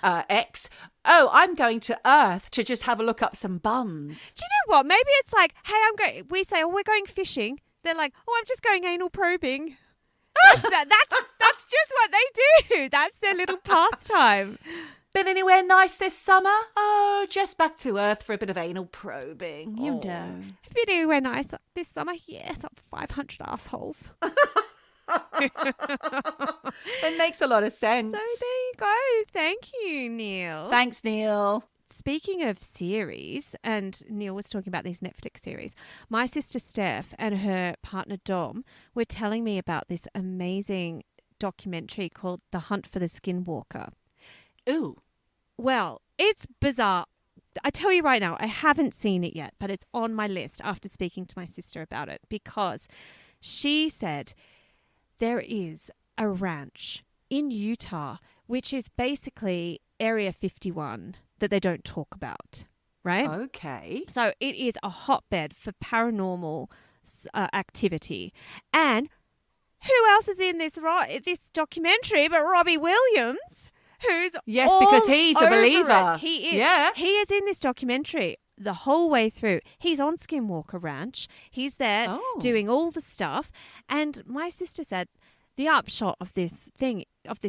X? Oh, I'm going to Earth to just have a look up some bums. Do you know what? Maybe it's like, hey, we say, we're going fishing. They're like, I'm just going anal probing. That's just what they do. That's their little pastime. Been anywhere nice this summer? Oh, just back to Earth for a bit of anal probing. You know. Have you been anywhere nice this summer? Yes, up 500 assholes. It makes a lot of sense. So there you go. Thank you, Neil. Thanks, Neil. Speaking of series, and Neil was talking about these Netflix series, my sister Steph and her partner Dom were telling me about this amazing documentary called The Hunt for the Skinwalker. Ooh. Well, it's bizarre. I tell you right now, I haven't seen it yet, but it's on my list after speaking to my sister about it because she said there is a ranch in Utah, which is basically Area 51 that they don't talk about, right? Okay. So it is a hotbed for paranormal activity. And who else is in this documentary but Robbie Williams? Who's because he's a believer. He is. Yeah. He is in this documentary the whole way through. He's on Skinwalker Ranch. He's there doing all the stuff. And my sister said the upshot of this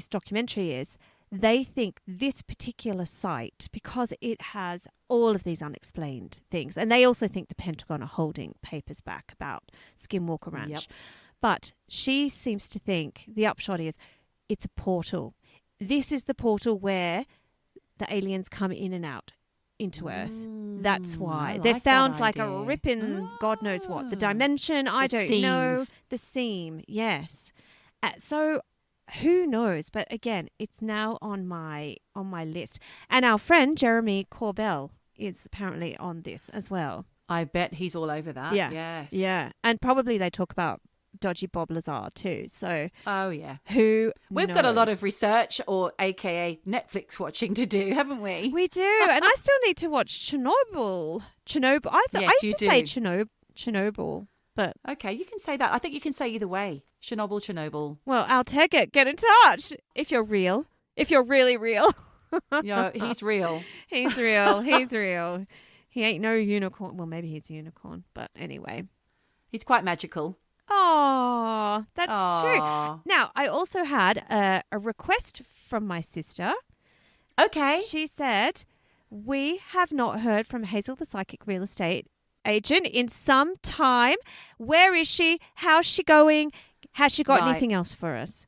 documentary is they think this particular site, because it has all of these unexplained things, and they also think the Pentagon are holding papers back about Skinwalker Ranch. Yep. But she seems to think the upshot is it's a portal. This is the portal where the aliens come in and out into Earth. That's why. They've found like a rip in God knows what. The dimension, I don't know. The seam, yes. So who knows? But again, it's now on my list. And our friend Jeremy Corbell is apparently on this as well. I bet he's all over that. Yeah. Yes. Yeah. And probably they talk about dodgy Bob Lazar too. So We've got a lot of research, or AKA Netflix watching to do, haven't we? We do. And I still need to watch Chernobyl. I used to say Chernobyl, but okay, you can say that. I think you can say either way. Chernobyl. Well, Al Teggart, get in touch if you're real. If you're really real. Yeah, he's real. He's real. He's real. He ain't no unicorn. Well, maybe he's a unicorn, but anyway. He's quite magical. Oh, that's true. Now, I also had a request from my sister. Okay. She said, we have not heard from Hazel, the psychic real estate agent, in some time. Where is she? How's she going? Has she got anything else for us?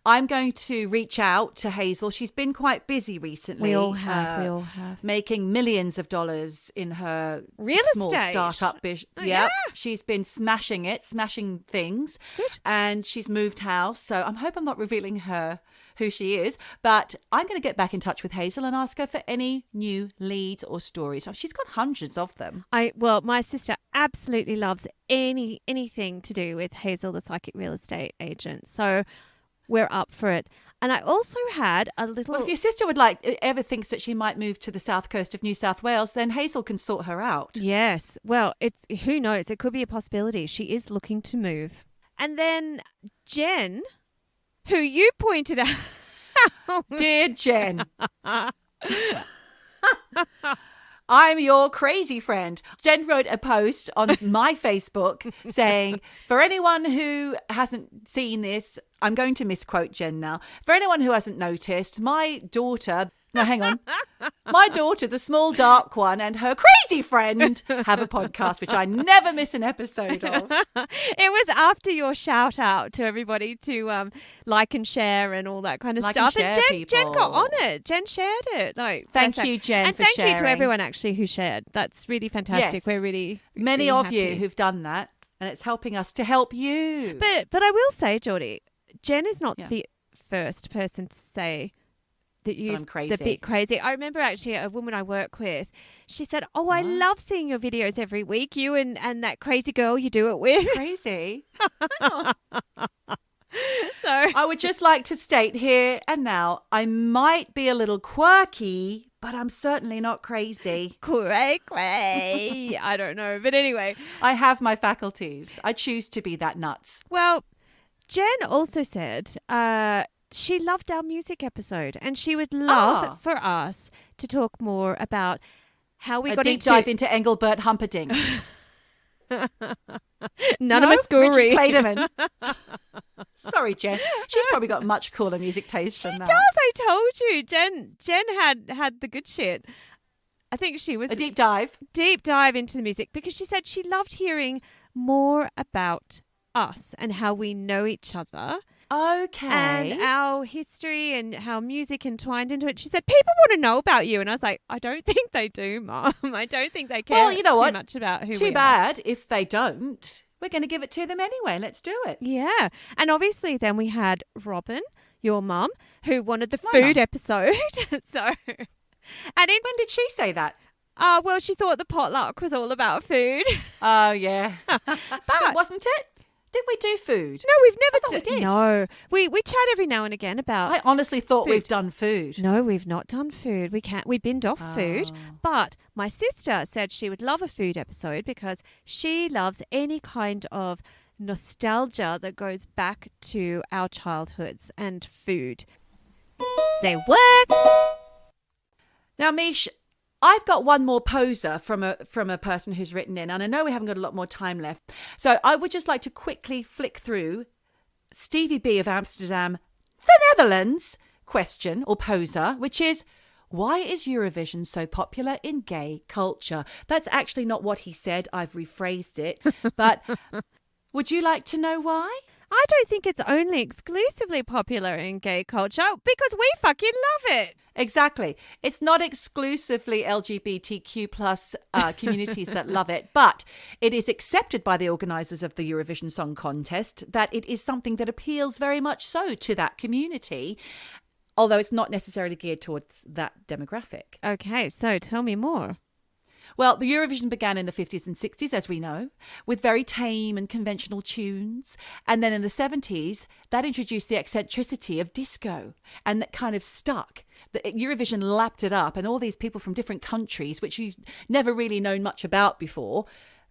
I'm going to reach out to Hazel. She's been quite busy recently. We all have. Making millions of dollars in her small startup business. Yeah. She's been smashing things. Good. And she's moved house. So I hope I'm not revealing who she is. But I'm going to get back in touch with Hazel and ask her for any new leads or stories. She's got hundreds of them. My sister absolutely loves anything to do with Hazel, the psychic real estate agent. So we're up for it. And I also had a little... Well, if your sister ever thinks that she might move to the south coast of New South Wales, then Hazel can sort her out. Yes. Well, who knows? It could be a possibility. She is looking to move. And then Jen, who you pointed out... Dear Jen. I'm your crazy friend. Jen wrote a post on my Facebook saying, for anyone who hasn't seen this, I'm going to misquote Jen now. For anyone who hasn't noticed, my daughter, No, hang on. My daughter, the small dark one, and her crazy friend have a podcast, which I never miss an episode of. It was after your shout out to everybody to like and share and all that kind of Like stuff. and share Jen got on people. it. Jen shared it. Thank you, Jen, and for thank sharing. you to everyone actually who shared. That's really fantastic. Yes. We're really Many really of happy. you who've done that, and it's helping us to help you. But I will say, Geordie, Jen is not Yeah. the first person to say that you're I'm crazy. the bit crazy. I remember actually a woman I work with, she said, "Oh, I love seeing your videos every week. You and that crazy girl you do it with." Crazy. So I would just like to state here and now, I might be a little quirky, but I'm certainly not crazy. cray. I don't know. But anyway, I have my faculties. I choose to be that nuts. well, Jen also said she loved our music episode and she would love for us to talk more about how we A got deep dive into Engelbert Humperdinck. none of a school Richard Clayderman. Sorry, Jen. She's probably got much cooler music taste than that. Does, I told you. Jen had the good shit. I think she was A deep dive. deep dive into the music because she said she loved hearing more about us and how we know each other Okay. and our history and how music entwined into it. She said, people want to know about you. And I was like, I don't think they do, Mom. I don't think they care Well, you know too what? much about who we Too are. bad if they don't. We're going to give it to them anyway. Let's do it. Yeah. And obviously then we had Robin, your mum, who wanted the My food mum. episode. So, and in When did she say that? well, she thought the potluck was all about food. Oh, yeah. But Wasn't it? Did we do food? no, we've never thought we did. No, we chat every now and again about. I honestly thought Food. we've done food. No, we've not done food. We binned off food. Oh. But my sister said she would love a food episode because she loves any kind of nostalgia that goes back to our childhoods and food. Say what? Now, Mish, I've got one more poser from a person who's written in, and I know we haven't got a lot more time left. So I would just like to quickly flick through Stevie B of Amsterdam, the Netherlands, question or poser, which is, why is Eurovision so popular in gay culture? That's actually not what he said. I've rephrased it. But would you like to know why? I don't think it's only exclusively popular in gay culture because we fucking love it. Exactly. It's not exclusively LGBTQ plus communities that love it, but it is accepted by the organisers of the Eurovision Song Contest that it is something that appeals very much so to that community, although it's not necessarily geared towards that demographic. Okay, so tell me more. Well, the Eurovision began in the 50s and 60s, as we know, with very tame and conventional tunes. And then in the 70s, that introduced the eccentricity of disco, and that kind of stuck. The Eurovision lapped it up, and all these people from different countries, which you've never really known much about before,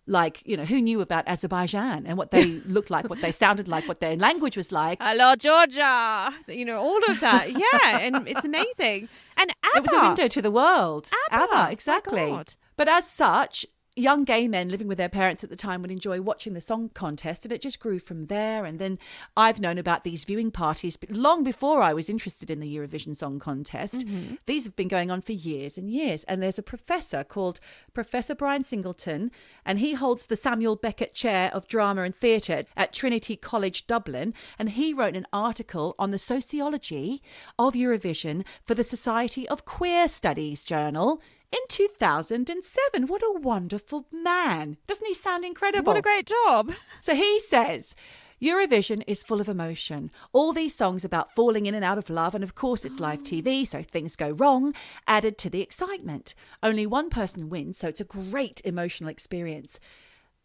like, you know, who knew about Azerbaijan and what they looked like, what they sounded like, what their language was like. Hello, Georgia. You know, all of that. Yeah, and it's amazing. And ABBA. It was a window to the world. ABBA, my exactly. God. But as such, young gay men living with their parents at the time would enjoy watching the song contest, and it just grew from there. And then I've known about these viewing parties, but long before I was interested in the Eurovision Song Contest. Mm-hmm. These have been going on for years and years. And there's a professor called Professor Brian Singleton, and he holds the Samuel Beckett Chair of Drama and Theatre at Trinity College Dublin. And he wrote an article on the sociology of Eurovision for the Society of Queer Studies journal in 2007. What a wonderful man. Doesn't he sound incredible? What a great job. So he says, Eurovision is full of emotion. All these songs about falling in and out of love, and of course it's live TV, so things go wrong, added to the excitement. Only one person wins, so it's a great emotional experience.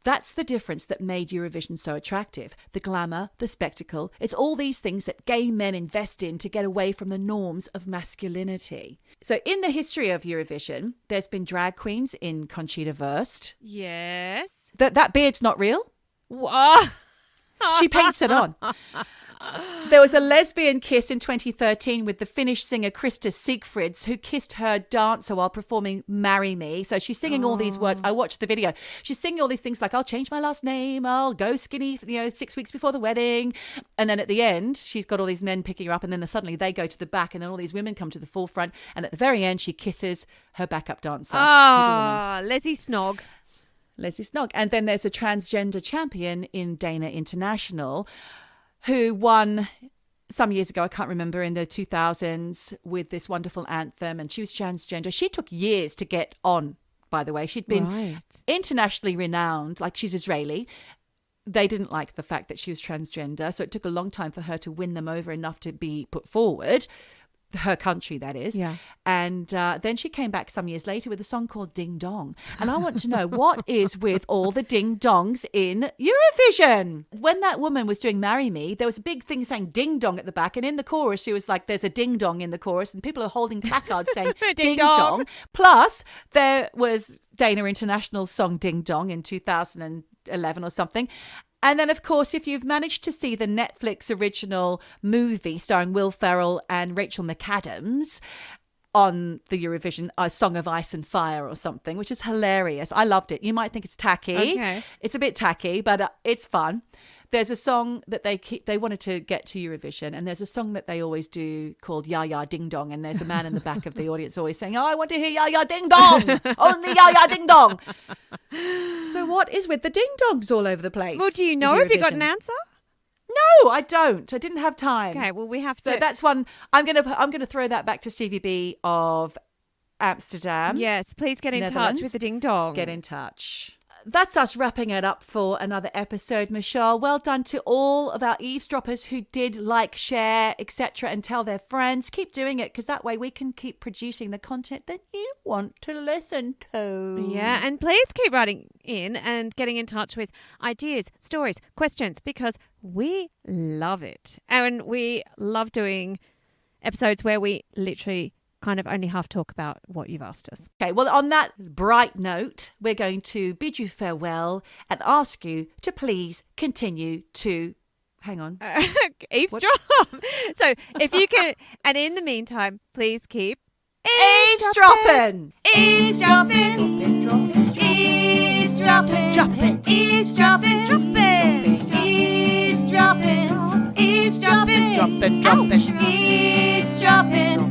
That's the difference that made Eurovision so attractive. The glamour, the spectacle, it's all these things that gay men invest in to get away from the norms of masculinity. So in the history of Eurovision, there's been drag queens in Conchita Wurst. Yes. That beard's not real. What? She paints it on. There was a lesbian kiss in 2013 with the Finnish singer Krista Sigfrids, who kissed her dancer while performing Marry Me. So she's singing all these words. I watched the video. She's singing all these things like, I'll change my last name, I'll go skinny, 6 weeks before the wedding. And then at the end, she's got all these men picking her up, and then suddenly they go to the back, and then all these women come to the forefront. And at the very end, she kisses her backup dancer. Oh, Leslie Snog. Leslie Snog. And then there's a transgender champion in Dana International who won some years ago, I can't remember, in the 2000s with this wonderful anthem. And she was transgender. She took years to get on, by the way. She'd been internationally renowned, like she's Israeli. They didn't like the fact that she was transgender. So it took a long time for her to win them over enough to be put forward. Her country, that is. Yeah. And then she came back some years later with a song called Ding Dong. And I want to know, what is with all the ding dongs in Eurovision? When that woman was doing Marry Me, there was a big thing saying ding dong at the back. And in the chorus, she was like, there's a ding dong in the chorus. And people are holding placards saying ding dong. Plus, there was Dana International's song Ding Dong in 2011 or something. And then, of course, if you've managed to see the Netflix original movie starring Will Ferrell and Rachel McAdams on the Eurovision, A Song of Ice and Fire or something, which is hilarious. I loved it. You might think it's tacky. Okay. It's a bit tacky, but it's fun. There's a song that they wanted to get to Eurovision, and there's a song that they always do called Ya Ya Ding Dong, and there's a man in the back of the audience always saying, oh, I want to hear Ya Ya Ding Dong, only Ya Ya Ding Dong. So what is with the ding dongs all over the place? Well, do you know if you got an answer? No, I don't. I didn't have time. Okay, well, we have to. So that's one. I'm gonna throw that back to Stevie B of Amsterdam. Yes, please get in Netherlands. touch with the ding dong. Get in touch. That's us wrapping it up for another episode, Michelle. Well done to all of our eavesdroppers who did like, share, etc., and tell their friends. Keep doing it, because that way we can keep producing the content that you want to listen to. Yeah, and please keep writing in and getting in touch with ideas, stories, questions, because we love it. And we love doing episodes where we literally kind of only half talk about what you've asked us. Okay, well, on that bright note, we're going to bid you farewell and ask you to please continue to hang on. Eavesdrop. So if you can, and in the meantime, please keep eavesdropping. Eavesdropping. Eavesdropping. Dropping. Eavesdropping. Dropping. Eavesdropping. Eavesdropping. Dropping. Dropping. Eavesdropping.